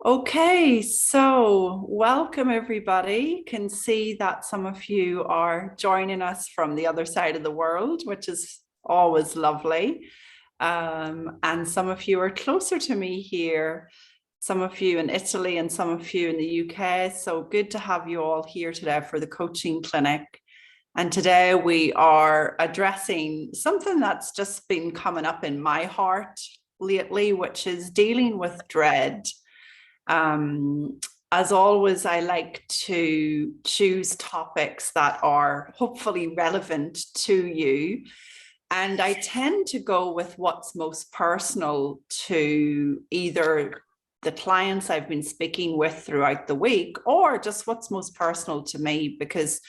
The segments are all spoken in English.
Okay, so welcome everybody. Can see that some of you are joining us from the other side of the world, which is always lovely. And some of you are closer to me here, some of you in Italy and some of you in the UK. So good to have you all here today for the coaching clinic. And today we are addressing something that's just been coming up in my heart lately, which is dealing with dread. Um, as always, I like to choose topics that are hopefully relevant to you. And I tend to go with what's most personal to either the clients I've been speaking with throughout the week or just what's most personal to me, because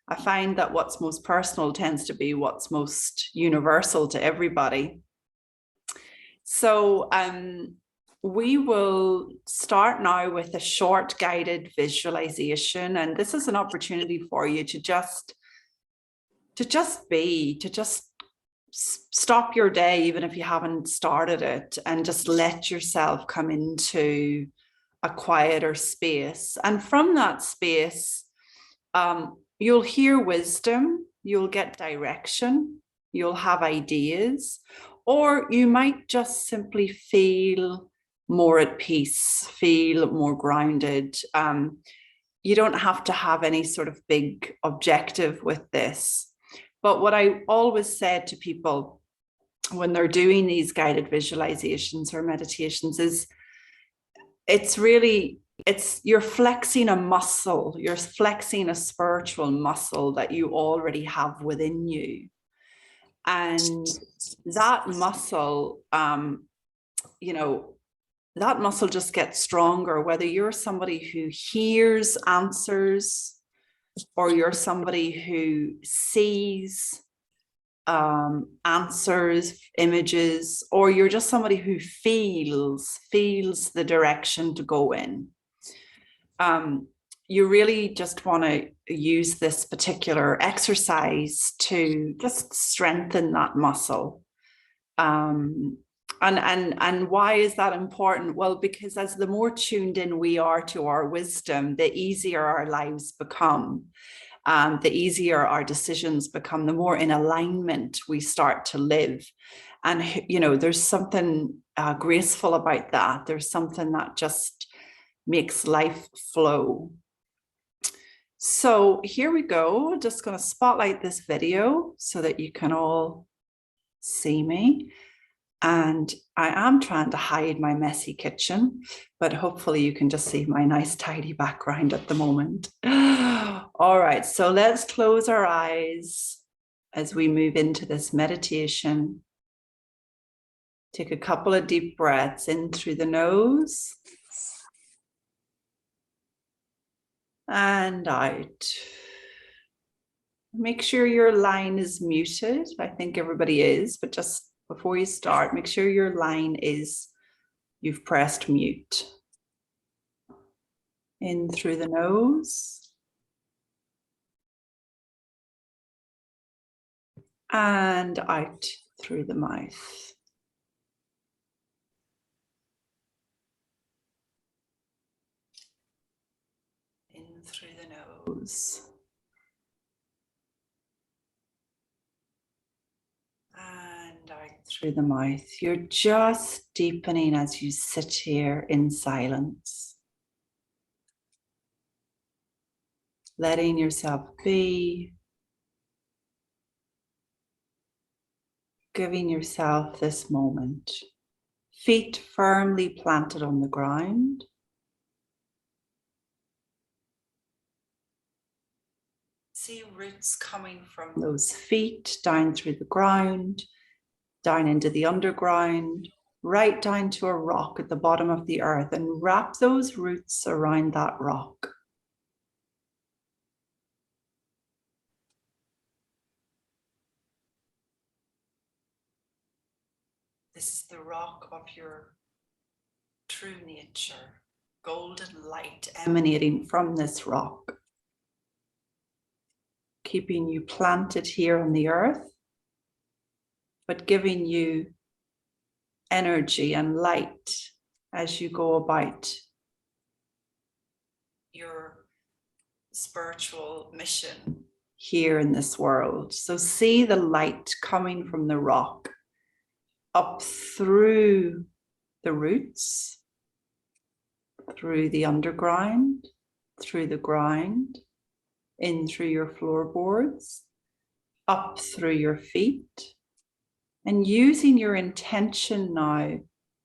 I find that what's most personal tends to be what's most universal to everybody. So we will start now with a short guided visualization. And this is an opportunity for you to just stop your day, even if you haven't started it, and just let yourself come into a quieter space. And from that space, you'll hear wisdom, you'll get direction, you'll have ideas, or you might just simply feel more at peace, feel more grounded. You don't have to have any sort of big objective with this. But what I always said to people when they're doing these guided visualizations or meditations is you're flexing a muscle, you're flexing a spiritual muscle that you already have within you. And that muscle, that muscle just gets stronger, whether you're somebody who hears answers or you're somebody who sees answers, images, or you're just somebody who feels the direction to go in. You really just want to use this particular exercise to just strengthen that muscle. And why is that important? Well, because as the more tuned in we are to our wisdom, the easier our lives become. The easier our decisions become, the more in alignment we start to live. And, there's something graceful about that. There's something that just makes life flow. So here we go. Just going to spotlight this video so that you can all see me. And I am trying to hide my messy kitchen, but hopefully you can just see my nice tidy background at the moment. All right, so let's close our eyes as we move into this meditation. Take a couple of deep breaths in through the nose and out. Make sure your line is muted. I think everybody is, but just before you start, make sure your line is, you've pressed mute. In through the nose. And out through the mouth. In through the nose. And out through the mouth. You're just deepening as you sit here in silence. Letting yourself be. Giving yourself this moment. Feet firmly planted on the ground. See roots coming from those feet down through the ground, down into the underground, right down to a rock at the bottom of the earth, and wrap those roots around that rock. This is the rock of your true nature, golden light emanating from this rock, keeping you planted here on the earth, but giving you energy and light as you go about your spiritual mission here in this world. So see the light coming from the rock up through the roots, through the underground, through the ground, in through your floorboards, up through your feet. And using your intention now,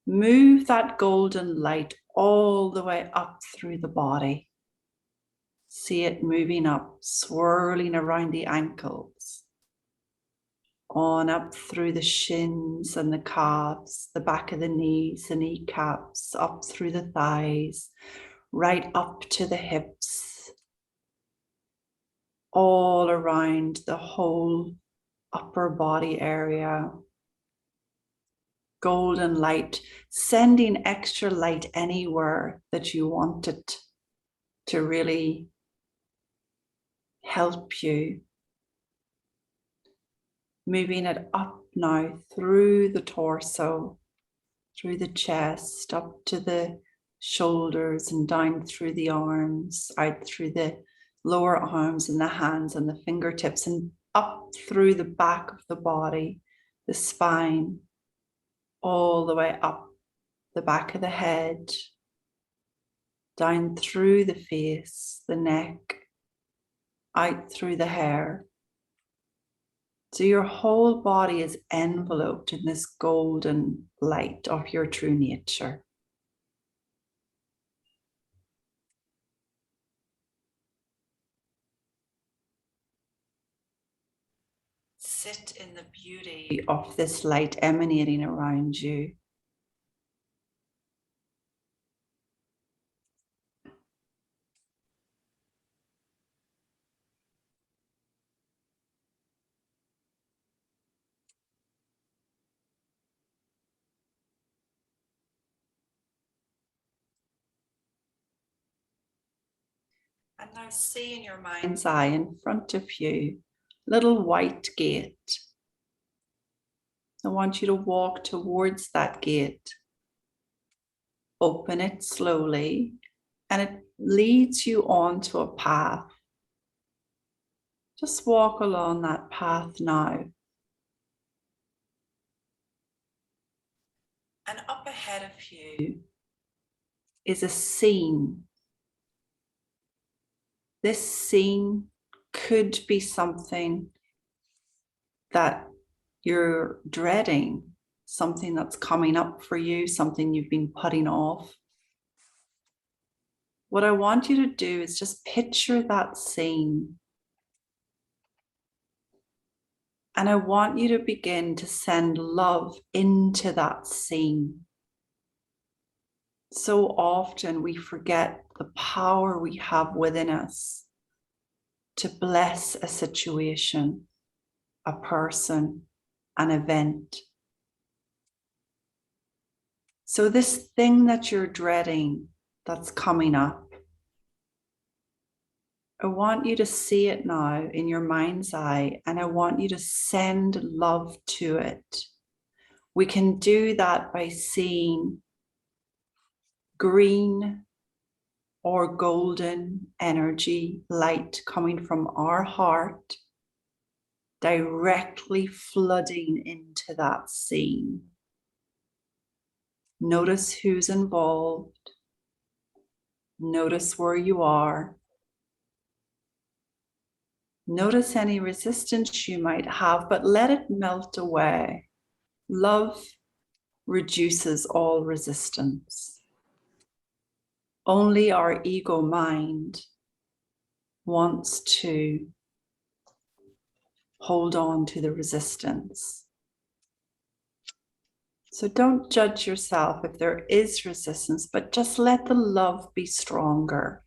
move that golden light all the way up through the body. See it moving up, swirling around the ankles, on up through the shins and the calves, the back of the knees, the kneecaps, up through the thighs, right up to the hips, all around the whole upper body area. Golden light, sending extra light anywhere that you want it to really help you. Moving it up now through the torso, through the chest, up to the shoulders and down through the arms, out through the lower arms and the hands and the fingertips, and up through the back of the body, the spine, all the way up the back of the head, down through the face, the neck, out through the hair. So your whole body is enveloped in this golden light of your true nature. Sit in the beauty of this light emanating around you. And now see in your mind's eye in front of you, little white gate. I want you to walk towards that gate. Open it slowly, and it leads you onto a path. Just walk along that path now. And up ahead of you is a scene. This scene could be something that you're dreading, something that's coming up for you, something you've been putting off. What I want you to do is just picture that scene. And I want you to begin to send love into that scene. So often we forget the power we have within us to bless a situation, a person, an event. So this thing that you're dreading that's coming up, I want you to see it now in your mind's eye, and I want you to send love to it. We can do that by seeing green or golden energy, light coming from our heart, directly flooding into that scene. Notice who's involved. Notice where you are. Notice any resistance you might have, but let it melt away. Love reduces all resistance. Only our ego mind wants to hold on to the resistance. So don't judge yourself if there is resistance, but just let the love be stronger.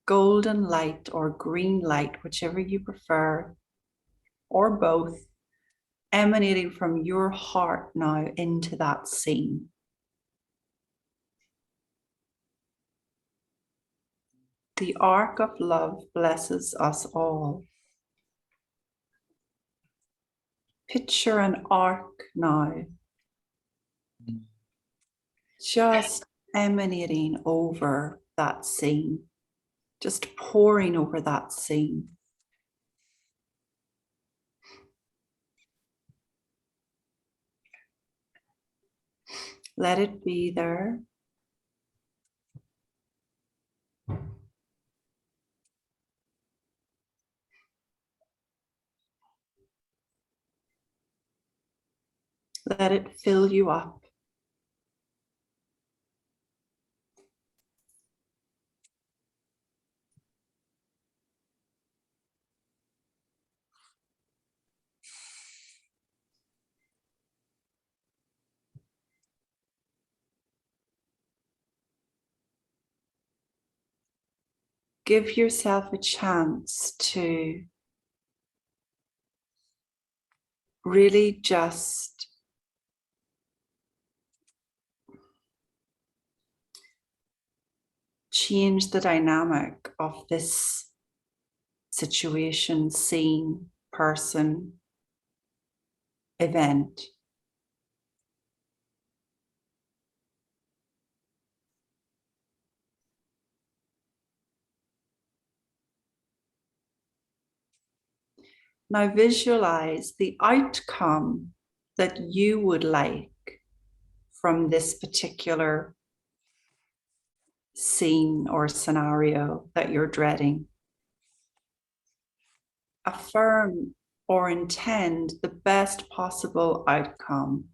Golden light or green light, whichever you prefer, or both, emanating from your heart now into that scene. The arc of love blesses us all. Picture an arc now, just emanating over that scene. just pouring over that scene. Let it be there. Let it fill you up. Give yourself a chance to really just change the dynamic of this situation, scene, person, event. Now visualize the outcome that you would like from this particular scene or scenario that you're dreading. Affirm or intend the best possible outcome.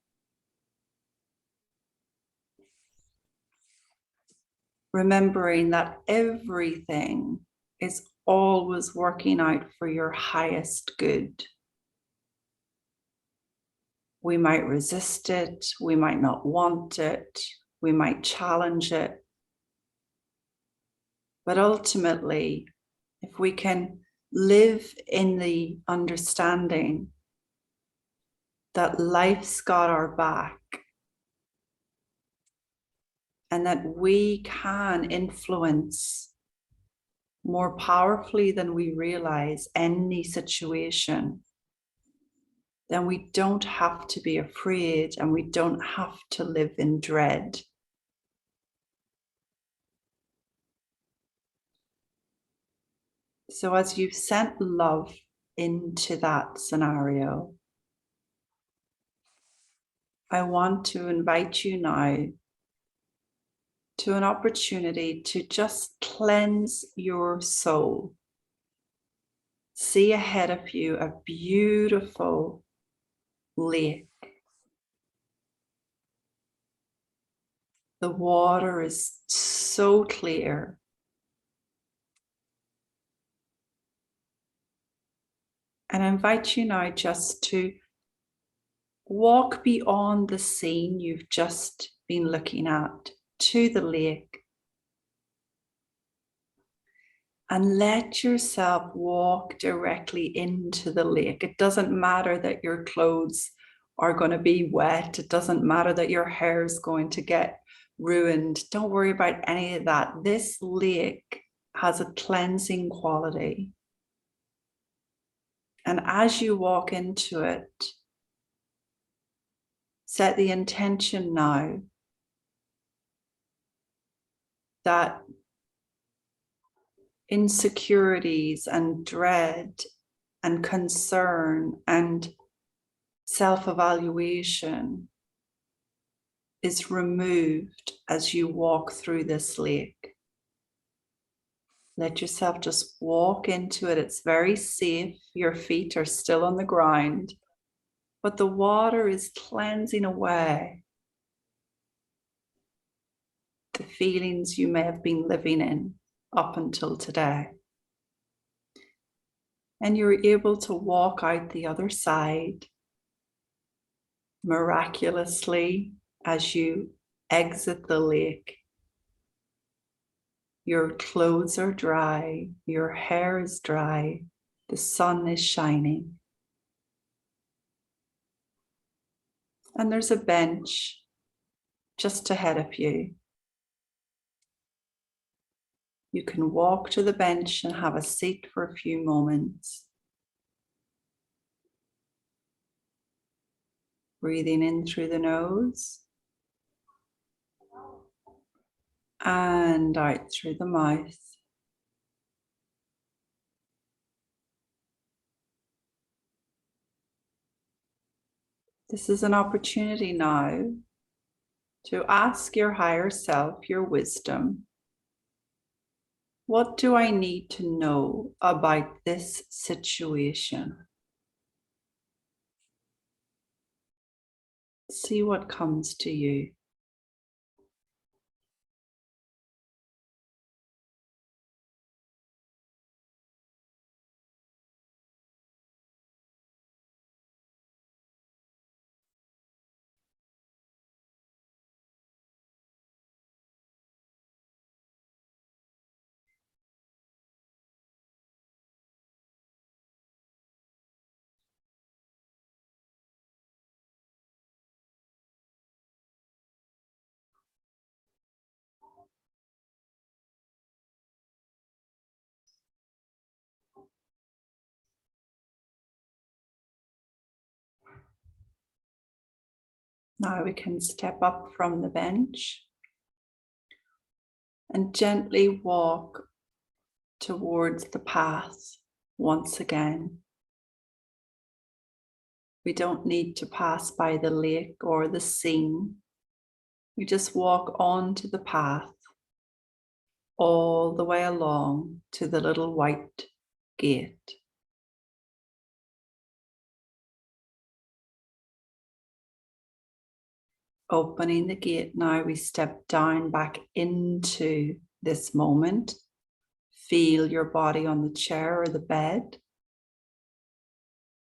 Remembering that everything is always working out for your highest good. We might resist it, we might not want it, we might challenge it. But ultimately, if we can live in the understanding that life's got our back and that we can influence more powerfully than we realize any situation, then we don't have to be afraid and we don't have to live in dread. So as you've sent love into that scenario, I want to invite you now to an opportunity to just cleanse your soul. See ahead of you a beautiful lake. The water is so clear. And I invite you now just to walk beyond the scene you've just been looking at to the lake. And let yourself walk directly into the lake. It doesn't matter that your clothes are going to be wet. It doesn't matter that your hair is going to get ruined. Don't worry about any of that. This lake has a cleansing quality. And as you walk into it, set the intention now that insecurities and dread and concern and self-evaluation is removed as you walk through this lake. Let yourself just walk into it. It's very safe. Your feet are still on the ground, but the water is cleansing away the feelings you may have been living in up until today. And you're able to walk out the other side miraculously as you exit the lake. Your clothes are dry, your hair is dry, the sun is shining. And there's a bench just ahead of you. You can walk to the bench and have a seat for a few moments. Breathing in through the nose and out through the mouth. This is an opportunity now to ask your higher self, your wisdom, what do I need to know about this situation? See what comes to you. Now we can step up from the bench and gently walk towards the path once again. We don't need to pass by the lake or the scene. We just walk onto the path all the way along to the little white gate. Opening the gate now, we step down back into this moment. Feel your body on the chair or the bed.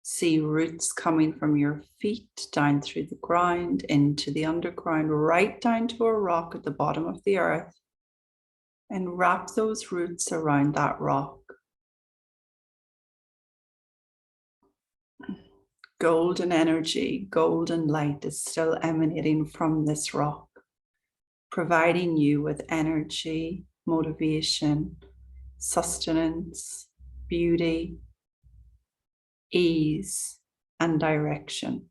See roots coming from your feet down through the ground, into the underground, right down to a rock at the bottom of the earth. And wrap those roots around that rock. Golden energy, golden light is still emanating from this rock, providing you with energy, motivation, sustenance, beauty, ease, and direction.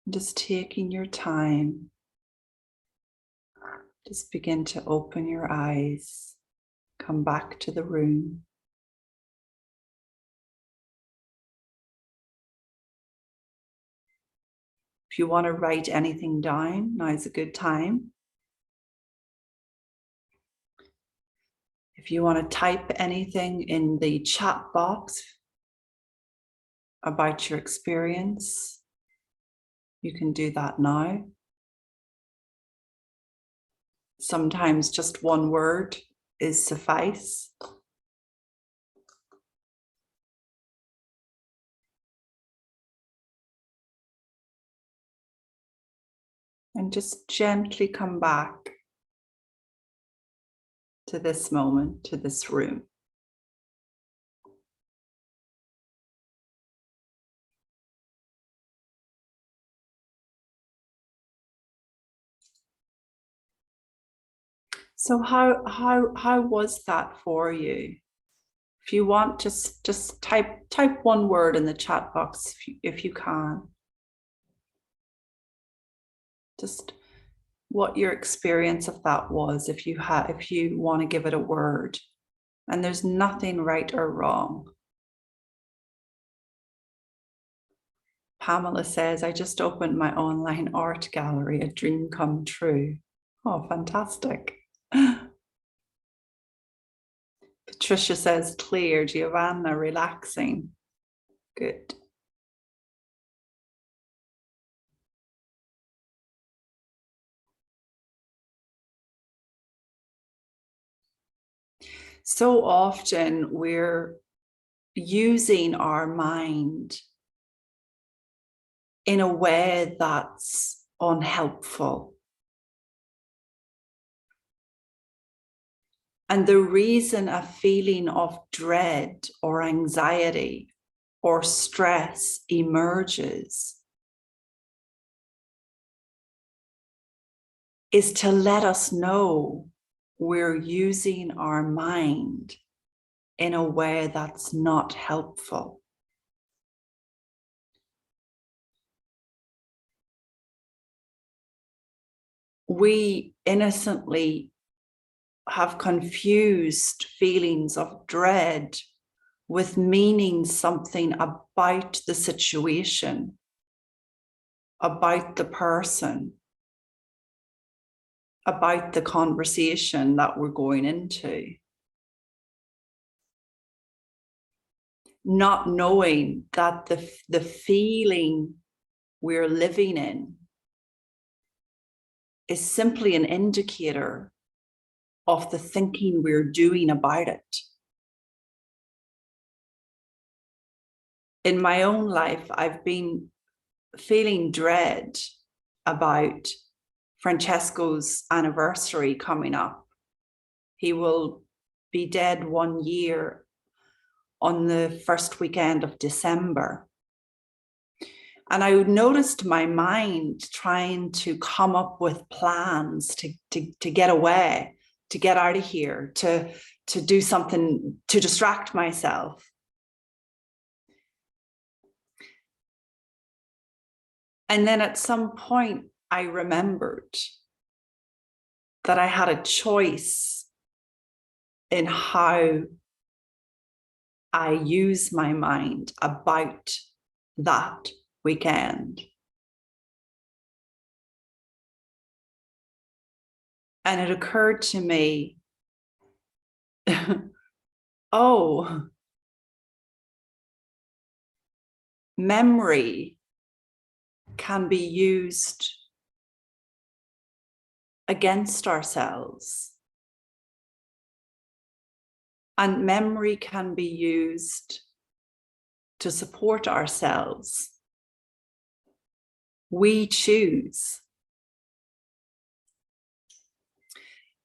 Just taking your time, just begin to open your eyes, come back to the room. If you want to write anything down, now is a good time. If you want to type anything in the chat box about your experience, you can do that now. Sometimes just one word is suffice. And just gently come back to this moment, to this room. So how was that for you? If you want, just type one word in the chat box if you can. Just what your experience of that was, if you want to give it a word. And there's nothing right or wrong. Pamela says, I just opened my online art gallery, a dream come true. Oh, fantastic. Patricia says, clear. Giovanna, relaxing. Good. So often we're using our mind in a way that's unhelpful. And the reason a feeling of dread or anxiety or stress emerges is to let us know we're using our mind in a way that's not helpful. We innocently have confused feelings of dread with meaning something about the situation, about the person, about the conversation that we're going into. Not knowing that the feeling we're living in is simply an indicator of the thinking we're doing about it. In my own life, I've been feeling dread about Francesco's anniversary coming up. He will be dead 1 year on the first weekend of December. And I noticed my mind trying to come up with plans to get away, to get out of here, to do something, to distract myself. And then at some point, I remembered that I had a choice in how I use my mind about that weekend. And it occurred to me, oh, memory can be used against ourselves. And memory can be used to support ourselves. We choose.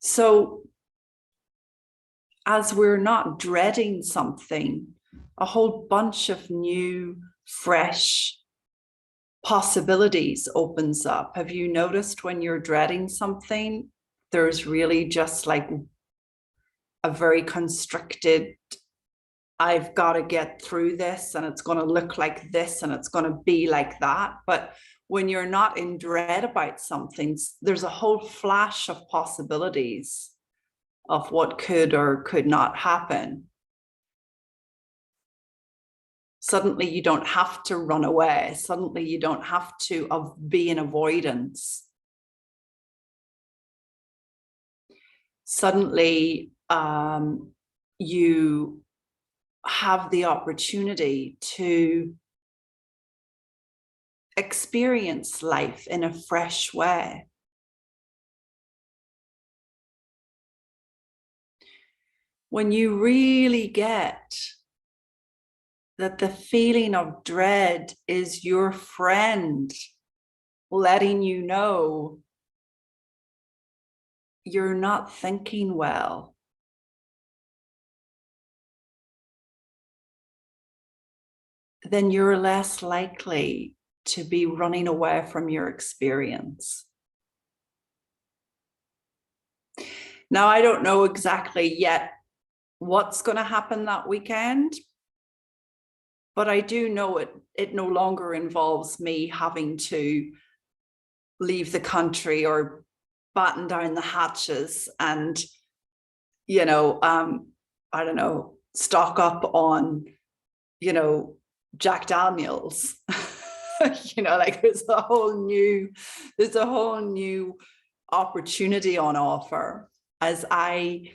So as we're not dreading something, a whole bunch of new, fresh possibilities opens up. Have you noticed when you're dreading something, there's really just like a very constricted, I've got to get through this and it's going to look like this and it's going to be like that. But when you're not in dread about something, there's a whole flash of possibilities of what could or could not happen. Suddenly you don't have to run away. Suddenly you don't have to be in avoidance. Suddenly you have the opportunity to experience life in a fresh way. When you really get that the feeling of dread is your friend letting you know you're not thinking well. Then you're less likely to be running away from your experience. Now, I don't know exactly yet what's going to happen that weekend, but I do know it no longer involves me having to leave the country or batten down the hatches and, I don't know, stock up on, Jack Daniels. Like there's a whole new opportunity on offer as I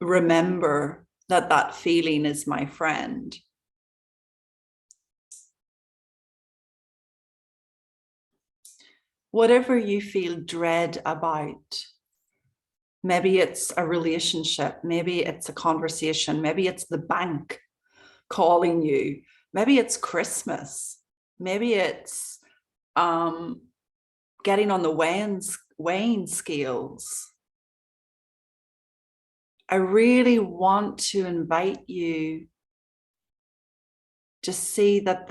remember that feeling is my friend. Whatever you feel dread about, maybe it's a relationship, maybe it's a conversation, maybe it's the bank calling you, maybe it's Christmas, maybe it's getting on the weighing scales. I really want to invite you to see that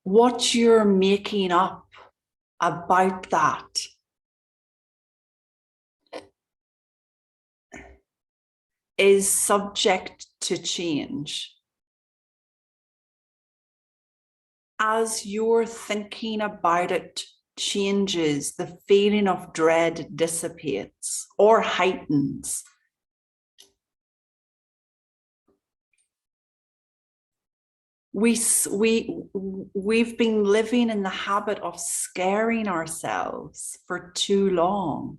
what you're making up about that is subject to change. As you're thinking about it changes, the feeling of dread dissipates or heightens. we've been living in the habit of scaring ourselves for too long.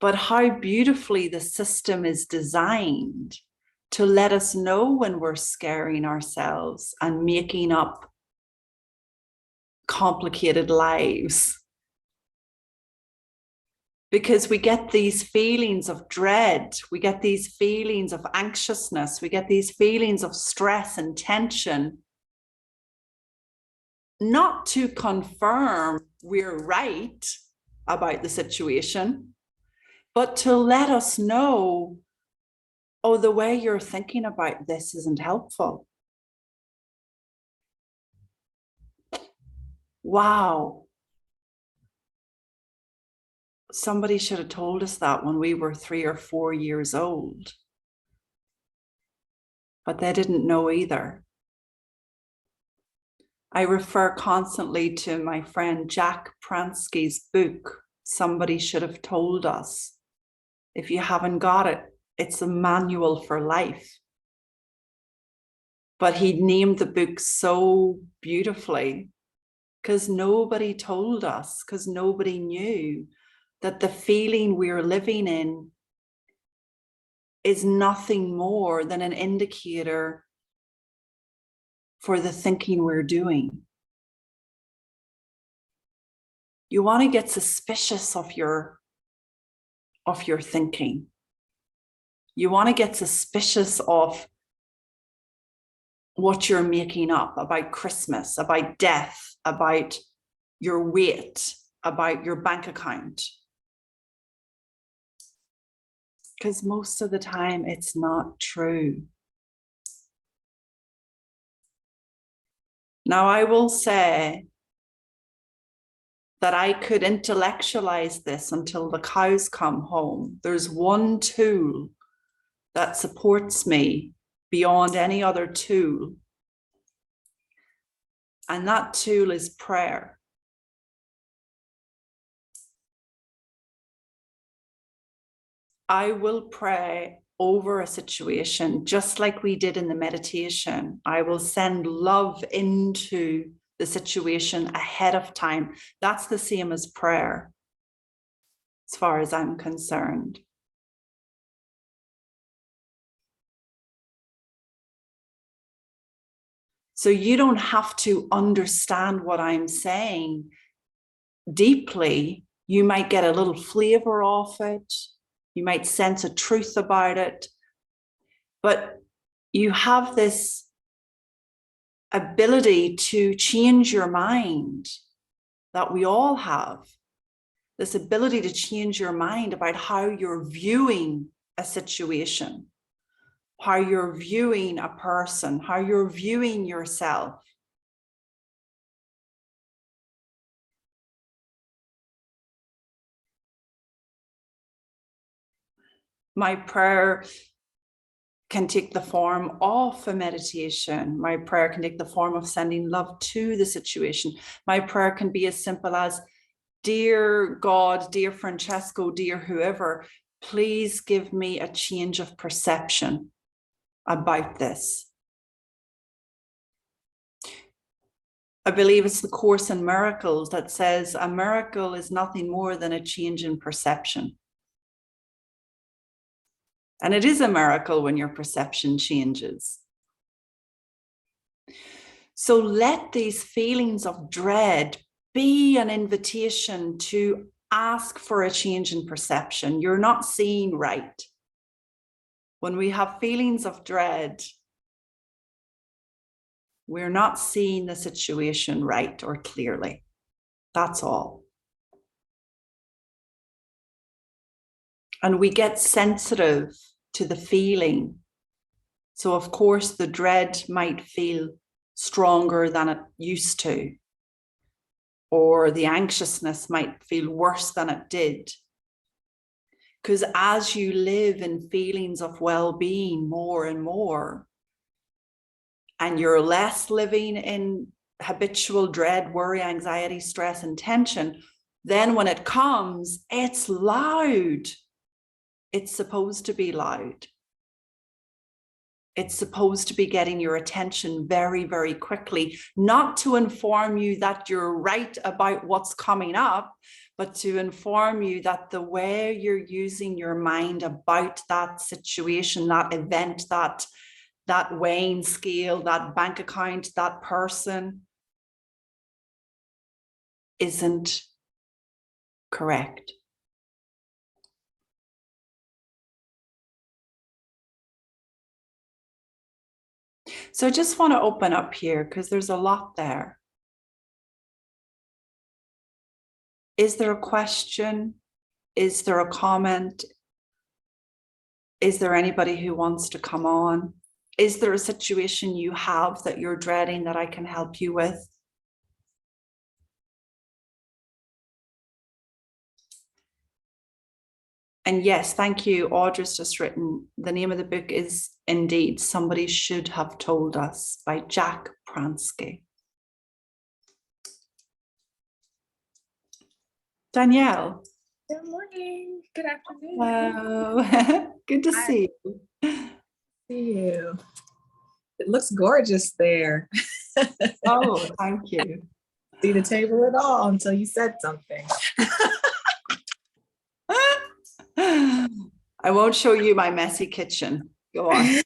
But how beautifully the system is designed to let us know when we're scaring ourselves and making up complicated lives. Because we get these feelings of dread, we get these feelings of anxiousness, we get these feelings of stress and tension, not to confirm we're right about the situation, but to let us know, oh, the way you're thinking about this isn't helpful. Wow. Somebody should have told us that when we were 3 or 4 years old. But they didn't know either. I refer constantly to my friend Jack Pransky's book, Somebody Should Have Told Us. If you haven't got it, it's a manual for life. But he named the book so beautifully because nobody told us, because nobody knew that the feeling we're living in is nothing more than an indicator for the thinking we're doing. You want to get suspicious of your thinking. You want to get suspicious of what you're making up about Christmas, about death, about your weight, about your bank account. Because most of the time it's not true. Now, I will say that I could intellectualize this until the cows come home. There's one tool that supports me beyond any other tool. And that tool is prayer. I will pray over a situation, just like we did in the meditation. I will send love into the situation ahead of time. That's the same as prayer, as far as I'm concerned. So you don't have to understand what I'm saying deeply. You might get a little flavor of it. You might sense a truth about it. But you have this ability to change your mind that we all have. This ability to change your mind about how you're viewing a situation, how you're viewing a person, how you're viewing yourself. My prayer can take the form of a meditation. My prayer can take the form of sending love to the situation. My prayer can be as simple as, dear God, dear Francesco, dear whoever, please give me a change of perception about this. I believe it's the Course in Miracles that says a miracle is nothing more than a change in perception. And it is a miracle when your perception changes. So let these feelings of dread be an invitation to ask for a change in perception. You're not seeing right. When we have feelings of dread, we're not seeing the situation right or clearly. That's all. And we get sensitive to the feeling. So of course the dread might feel stronger than it used to, or the anxiousness might feel worse than it did. Because as you live in feelings of well-being more and more, and you're less living in habitual dread, worry, anxiety, stress, and tension, then when it comes, it's loud. It's supposed to be loud. It's supposed to be getting your attention very, very quickly, not to inform you that you're right about what's coming up, but to inform you that the way you're using your mind about that situation, that event, that weighing scale, that bank account, that person isn't correct. So I just want to open up here because there's a lot there. Is there a question? Is there a comment? Is there anybody who wants to come on? Is there a situation you have that you're dreading that I can help you with? And yes, thank you. Audra's just written, the name of the book is indeed Somebody Should Have Told Us by Jack Pransky. Danielle. Good morning. Good afternoon. Hello. Good to see you. See you. It looks gorgeous there. Oh, thank you. See the table at all until you said something. I won't show you my messy kitchen. Go on.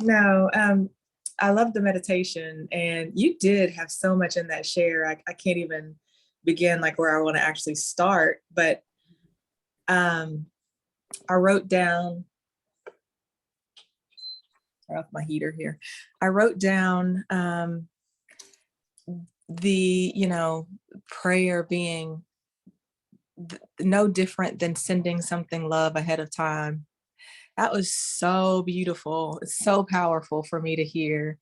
No, I love the meditation, and you did have so much in that share. I can't even begin like where I want to actually start, but I wrote down, turn off my heater here. I wrote down the prayer being no different than sending something love ahead of time. That was so beautiful. It's so powerful for me to hear.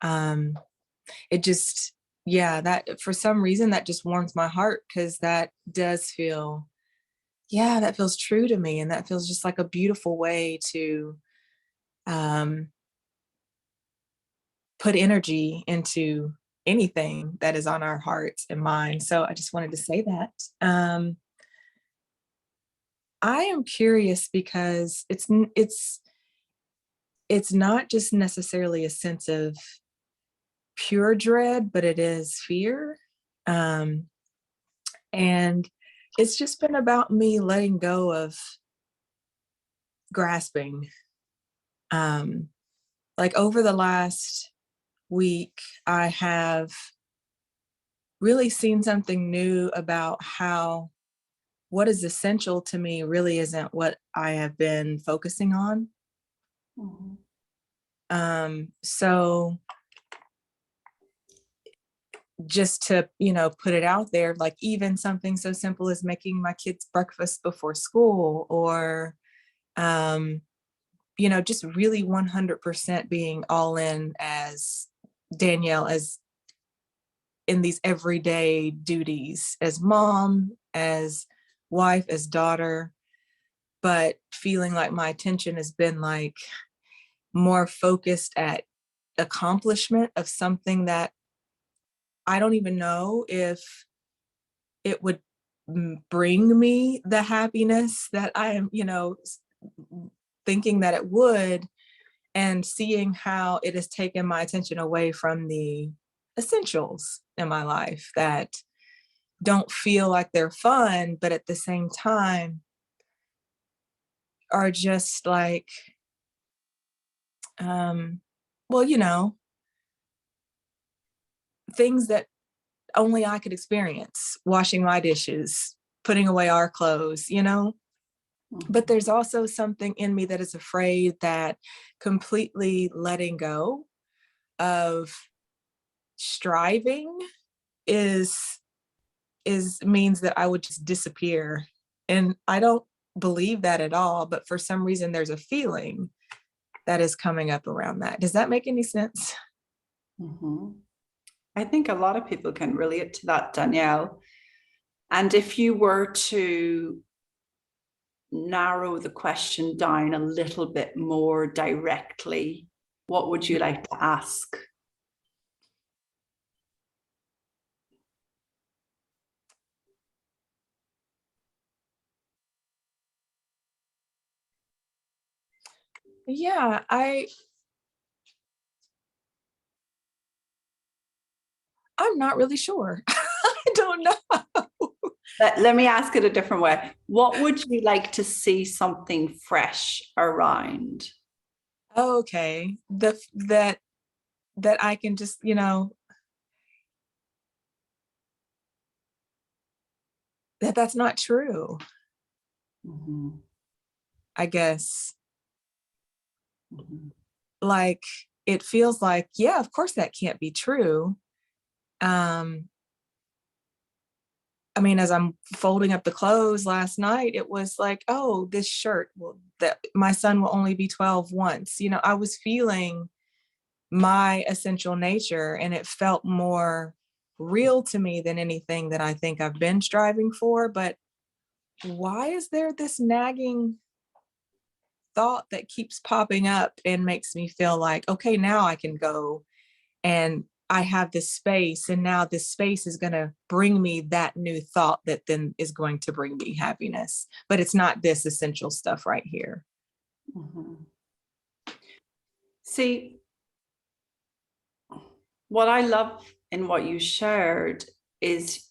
It just, yeah, that for some reason that just warms my heart, because that does feel, yeah, that feels true to me. And that feels just like a beautiful way to put energy into anything that is on our hearts and minds. So I just wanted to say that. I am curious because it's not just necessarily a sense of pure dread, but it is fear. And it's just been about me letting go of grasping. Like over the last week, I have really seen something new about how what is essential to me really isn't what I have been focusing on. Mm-hmm. So just to, put it out there, like even something so simple as making my kids breakfast before school, or, just really 100% being all in as Danielle, as in these everyday duties as mom, as wife, as daughter, but feeling like my attention has been like more focused at accomplishment of something that I don't even know if it would bring me the happiness that I am, thinking that it would, and seeing how it has taken my attention away from the essentials in my life that don't feel like they're fun, but at the same time are just like, well, things that only I could experience, washing my dishes, putting away our clothes, But there's also something in me that is afraid that completely letting go of striving is means that I would just disappear. And I don't believe that at all, but for some reason there's a feeling that is coming up around that. Does that make any sense? Mm-hmm. I think a lot of people can relate to that, Danielle. And if you were to narrow the question down a little bit more directly, what would you like to ask? Yeah, I'm not really sure. I don't know. Let me ask it a different way. What would you like to see something fresh around? Okay. That I can just, that's not true, Mhm, I guess. mhm, Like, it feels like, yeah, of course that can't be true. Um, I mean, as I'm folding up the clothes last night, it was like, oh, this shirt, well, that my son will only be 12 once. I was feeling my essential nature, and it felt more real to me than anything that I think I've been striving for. But why is there this nagging thought that keeps popping up and makes me feel like, okay, now I can go and I have this space, and now this space is going to bring me that new thought that then is going to bring me happiness. But it's not this essential stuff right here. mhm. See, what I love in what you shared is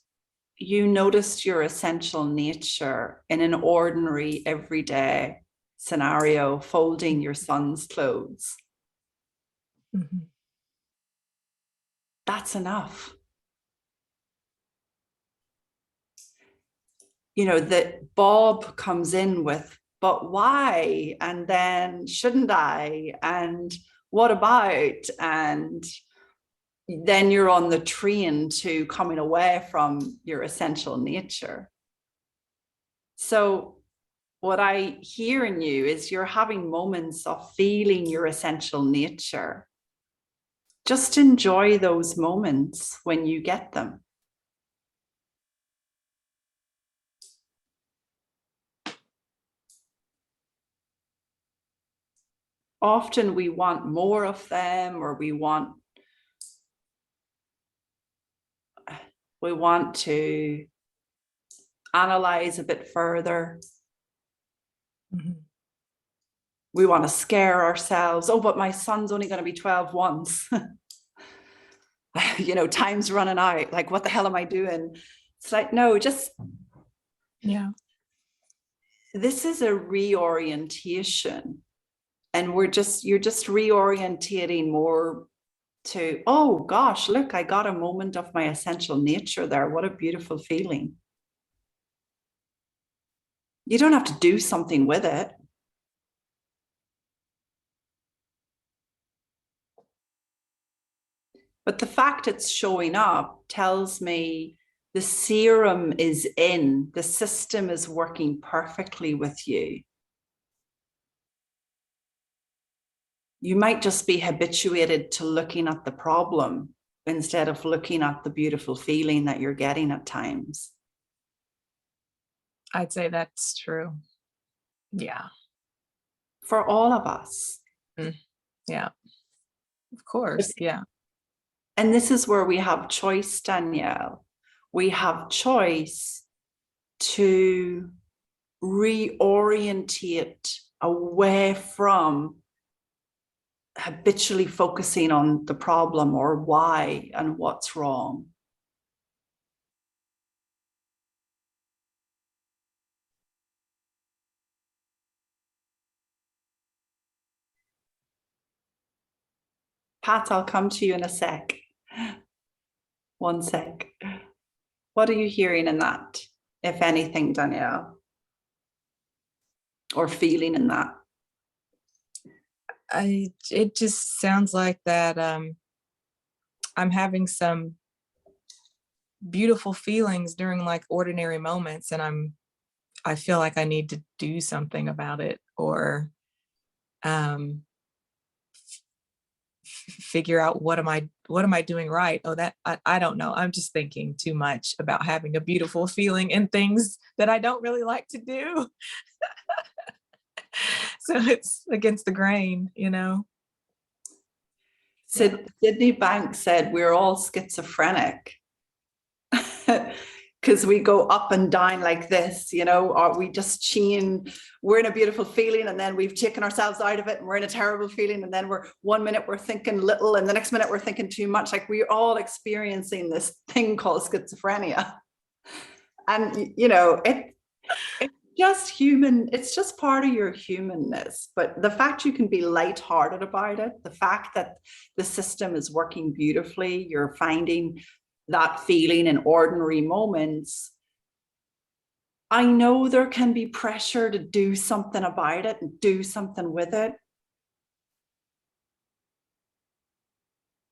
you noticed your essential nature in an ordinary, everyday scenario, folding your son's clothes. Mhm. That's enough. That Bob comes in with, but why? And then shouldn't I? And what about? And then you're on the train to coming away from your essential nature. So what I hear in you is you're having moments of feeling your essential nature. Just enjoy those moments when you get them. Often we want more of them, or we want to analyze a bit further. Mhm. We want to scare ourselves. Oh, but my son's only going to be 12 once. Time's running out. Like, what the hell am I doing? It's like, no, just Yeah. this is a reorientation. And you're just reorientating more to, oh gosh, look, I got a moment of my essential nature there. What a beautiful feeling. You don't have to do something with it. But the fact it's showing up tells me the serum is in, the system is working perfectly with you. You might just be habituated to looking at the problem instead of looking at the beautiful feeling that you're getting at times. I'd say that's true. Yeah. For all of us. Mm. Yeah. Of course. Yeah. And this is where we have choice, Danielle. We have choice to reorientate away from habitually focusing on the problem or why and what's wrong. Pat, I'll come to you in a sec. One sec. What are you hearing in that, if anything, Danielle? Or feeling in that? It just sounds like that I'm having some beautiful feelings during like ordinary moments, and I feel like I need to do something about it, or um figure out what am I doing right. Oh, that I don't know. I'm just thinking too much about having a beautiful feeling in things that I don't really like to do. So it's against the grain. Yeah. Sydney Banks said we're all schizophrenic. because we go up and down like this, you know, or we just chain, we're in a beautiful feeling and then we've taken ourselves out of it and we're in a terrible feeling. And then we're 1 minute we're thinking little and the next minute we're thinking too much. Like we're all experiencing this thing called schizophrenia. And, you know, it's just human. It's just part of your humanness. But the fact you can be lighthearted about it, the fact that the system is working beautifully, you're finding that feeling in ordinary moments. I know there can be pressure to do something about it and do something with it.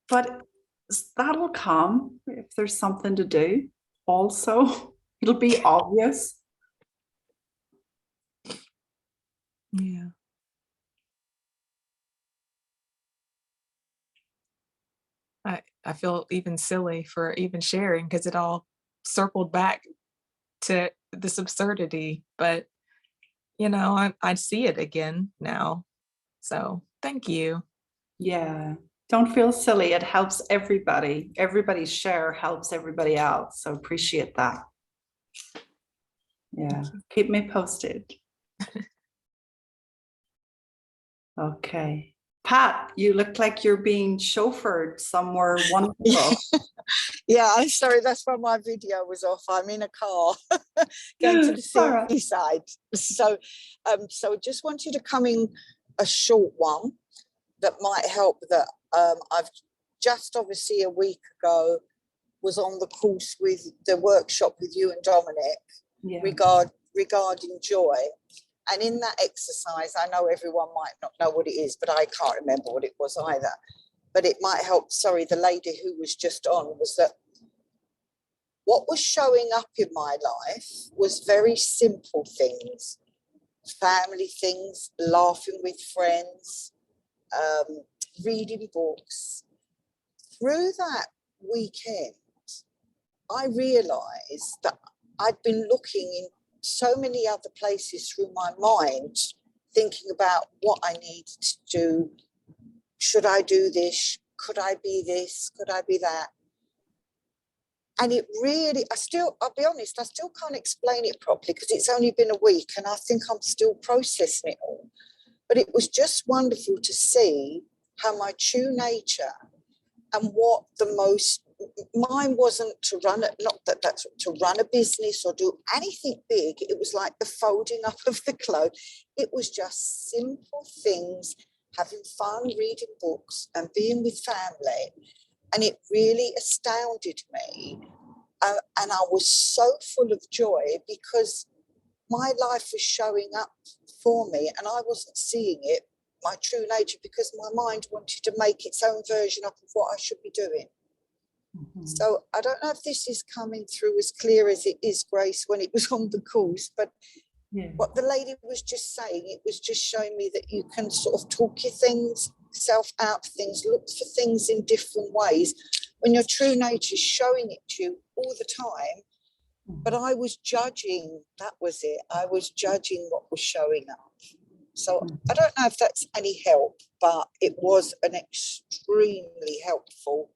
But that'll come if there's something to do. Also, it'll be obvious. Yeah. I feel even silly for even sharing because it all circled back to this absurdity. But, you know, I see it again now. So thank you. Yeah. Don't feel silly. It helps everybody. Everybody's share helps everybody else. So appreciate that. Yeah. Keep me posted. Okay. Pat, you look like you're being chauffeured somewhere wonderful. Yeah, I'm sorry, that's why my video was off. I'm in a car going to the Sarah. seaside. So I just want you to come in a short one that might help. That I've just obviously a week ago was on the course with the workshop with you and Dominic regarding joy. And in that exercise, I know everyone might not know what it is, but I can't remember what it was either. But it might help. Sorry, the lady who was just on was that what was showing up in my life was very simple things, family things, laughing with friends, reading books. Through that weekend, I realised that I'd been looking in so many other places through my mind, thinking about what I needed to do. Should I do this? Could I be this? Could I be that? And it really, I'll be honest, I still can't explain it properly because it's only been a week and I think I'm still processing it all. But it was just wonderful to see how my true nature and what mine wasn't to run it, not that that's to run a business or do anything big. It was like the folding up of the clothes. It was just simple things, having fun, reading books and being with family. And it really astounded me. And I was so full of joy because my life was showing up for me and I wasn't seeing it, my true nature, because my mind wanted to make its own version up of what I should be doing. Mm-hmm. So I don't know if this is coming through as clear as it is, Grace, when it was on the course, but what the lady was just saying, it was just showing me that you can sort of talk your things, self out things, look for things in different ways when your true nature is showing it to you all the time. But I was judging, that was it. I was judging what was showing up. So I don't know if that's any help, but it was an extremely helpful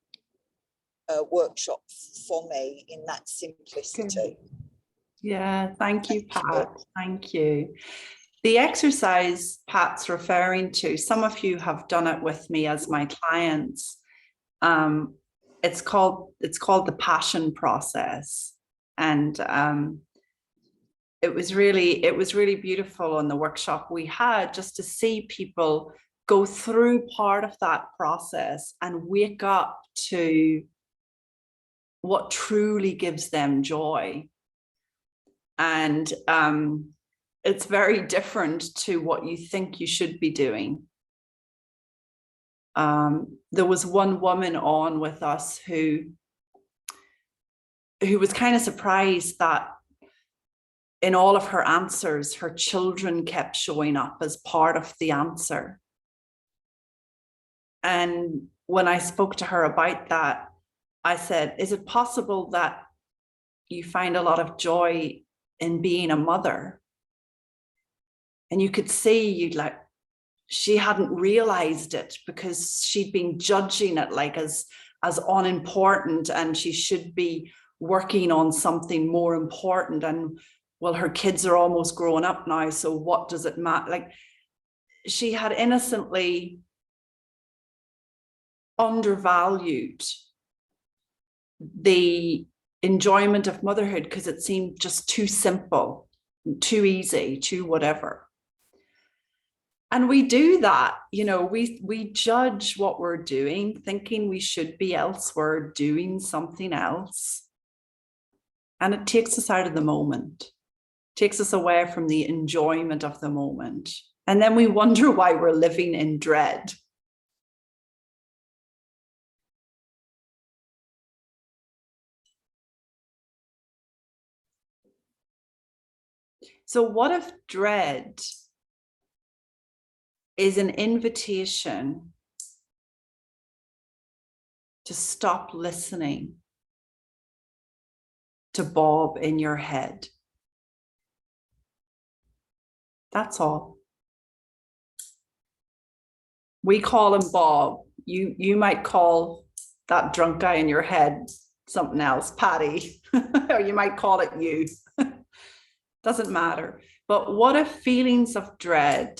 workshop for me in that simplicity. Good. Yeah, thank you, Pat. Thank you. The exercise Pat's referring to, some of you have done it with me as my clients. It's called the passion process. And it was really beautiful on the workshop we had, just to see people go through part of that process and wake up to what truly gives them joy. And it's very different to what you think you should be doing. There was one woman on with us who was kind of surprised that in all of her answers, her children kept showing up as part of the answer. And when I spoke to her about that, I said, is it possible that you find a lot of joy in being a mother? And you could see she hadn't realized it because she'd been judging it like as unimportant, and she should be working on something more important, and well, her kids are almost grown up now, so what does it matter? Like, she had innocently undervalued the enjoyment of motherhood because it seemed just too simple, too easy, too whatever. And we do that, we judge what we're doing, thinking we should be elsewhere doing something else. And it takes us out of the moment, takes us away from the enjoyment of the moment. And then we wonder why we're living in dread. So what if dread is an invitation to stop listening to Bob in your head? That's all. We call him Bob. You might call that drunk guy in your head something else, Patty, or you might call it you. Doesn't matter. But what if feelings of dread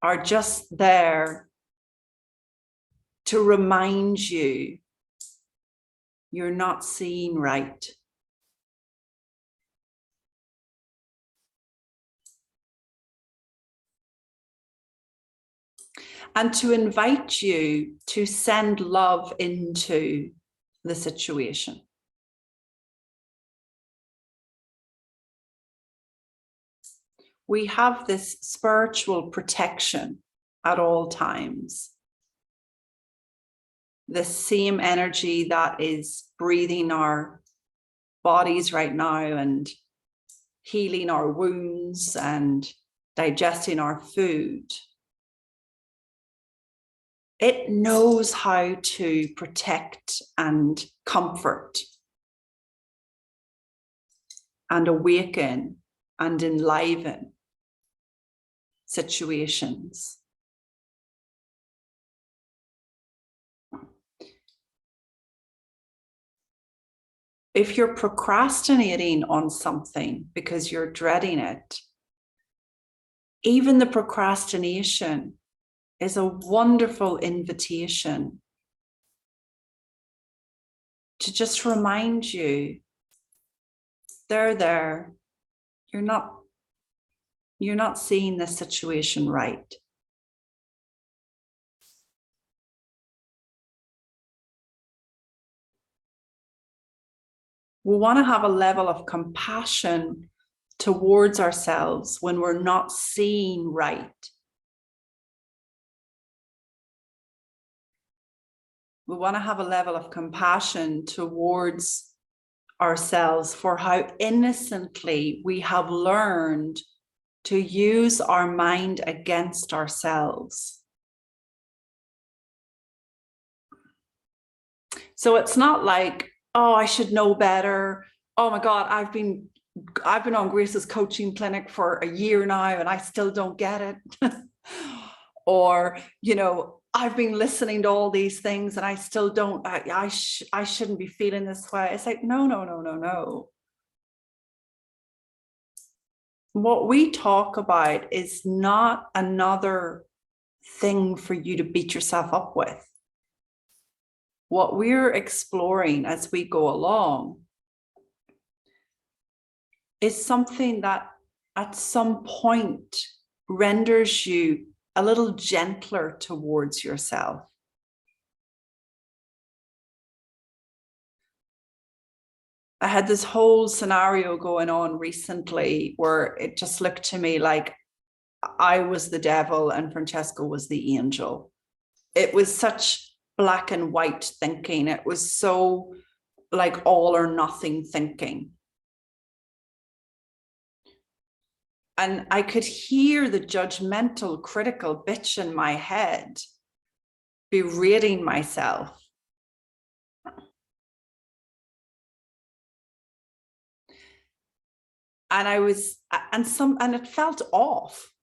are just there to remind you you're not seeing right? And to invite you to send love into the situation. We have this spiritual protection at all times. The same energy that is breathing our bodies right now and healing our wounds and digesting our food. It knows how to protect and comfort and awaken and enliven situations. If you're procrastinating on something because you're dreading it, even the procrastination is a wonderful invitation to just remind you, they're there. You're not seeing this situation right. We want to have a level of compassion towards ourselves when we're not seeing right. We want to have a level of compassion towards ourselves for how innocently we have learned to use our mind against ourselves. So it's not like, oh, I should know better. Oh my God, I've been on Grace's coaching clinic for a year now and I still don't get it. Or, I've been listening to all these things and I still don't, I shouldn't be feeling this way. It's like, no. What we talk about is not another thing for you to beat yourself up with. What we're exploring as we go along is something that at some point renders you a little gentler towards yourself. I had this whole scenario going on recently where it just looked to me like I was the devil and Francesca was the angel. It was such black and white thinking. It was so like all or nothing thinking. And I could hear the judgmental, critical bitch in my head berating myself. And it felt off.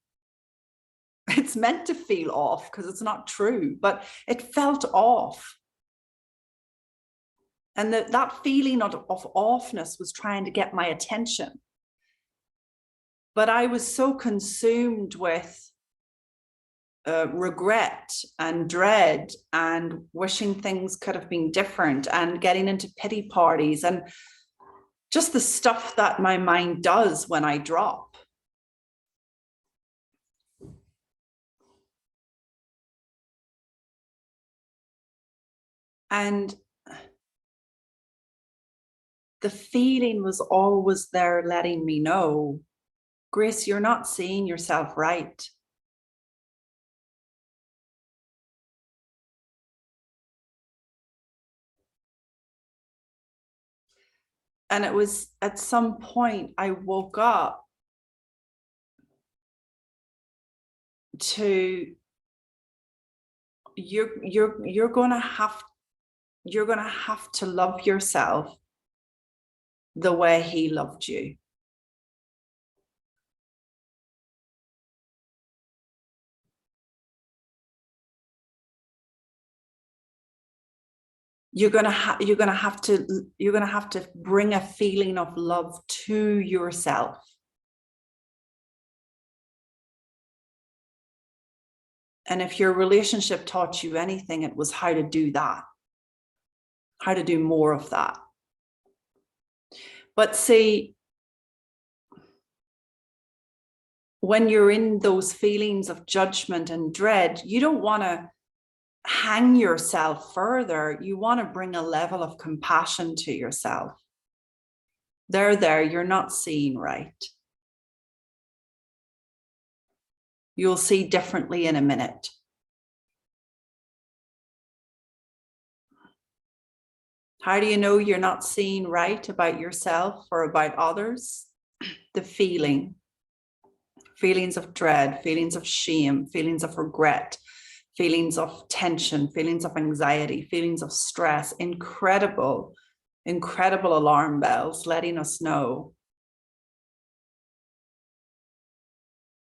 It's meant to feel off because it's not true, but it felt off. And that feeling of offness was trying to get my attention. But I was so consumed with regret and dread and wishing things could have been different and getting into pity parties and just the stuff that my mind does when I drop. And the feeling was always there letting me know, Grace, you're not seeing yourself right. And it was at some point I woke up to you're gonna have to love yourself the way he loved you. You're gonna have to bring a feeling of love to yourself. And if your relationship taught you anything, it was how to do that, how to do more of that. But see, when you're in those feelings of judgment and dread, you don't want to hang yourself further. You want to bring a level of compassion to yourself. There, you're not seeing right. You'll see differently in a minute. How do you know you're not seeing right about yourself or about others? The feelings of dread, feelings of shame, feelings of regret, feelings of tension, feelings of anxiety, feelings of stress, incredible alarm bells letting us know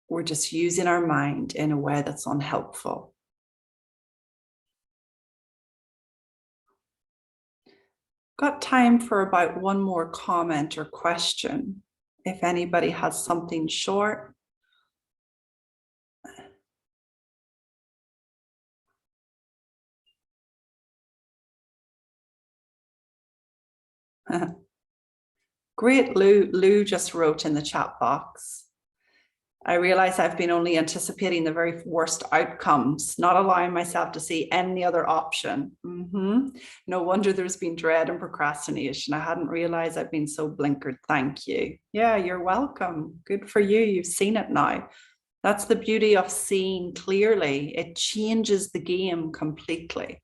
we're just using our mind in a way that's unhelpful. Got time for about one more comment or question, if anybody has something short. Great, Lou just wrote in the chat box. I realize I've been only anticipating the very worst outcomes, not allowing myself to see any other option. No wonder there's been dread and procrastination. I hadn't realized I'd been so blinkered. Thank you. Yeah, you're welcome. Good for you. You've seen it now. That's the beauty of seeing clearly. It changes the game completely.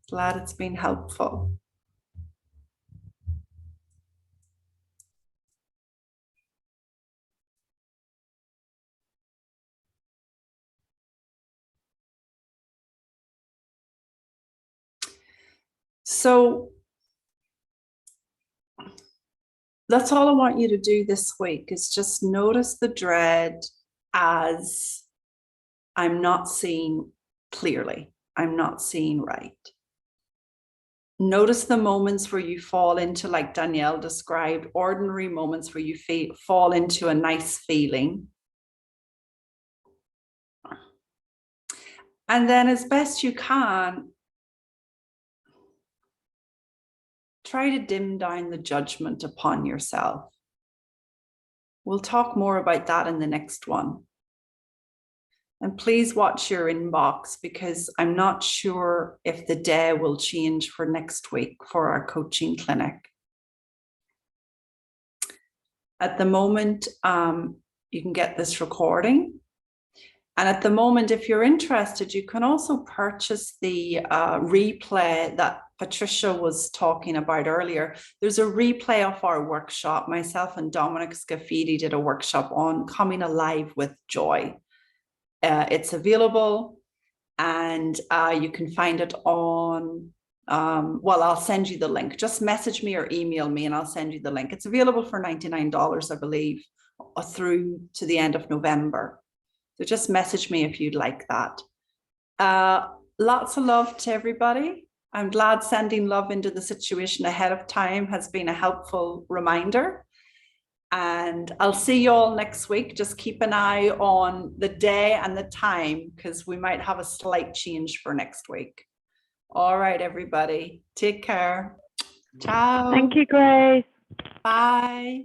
Glad it's been helpful. So that's all I want you to do this week, is just notice the dread as I'm not seeing clearly. I'm not seeing right. Notice the moments where you fall into, like Danielle described, ordinary moments where you fall into a nice feeling. And then as best you can, try to dim down the judgment upon yourself. We'll talk more about that in the next one. And please watch your inbox, because I'm not sure if the day will change for next week for our coaching clinic. At the moment, you can get this recording. And at the moment, if you're interested, you can also purchase the replay that Patricia was talking about earlier. There's a replay of our workshop. Myself and Dominic Scafidi did a workshop on coming alive with joy. It's available, and you can find it on, well, I'll send you the link. Just message me or email me and I'll send you the link. It's available for $99, I believe, through to the end of November. So just message me if you'd like that. lots of love to everybody. I'm glad sending love into the situation ahead of time has been a helpful reminder. And I'll see you all next week. Just keep an eye on the day and the time, because we might have a slight change for next week. All right, everybody. Take care. Ciao. Thank you, Grace. Bye.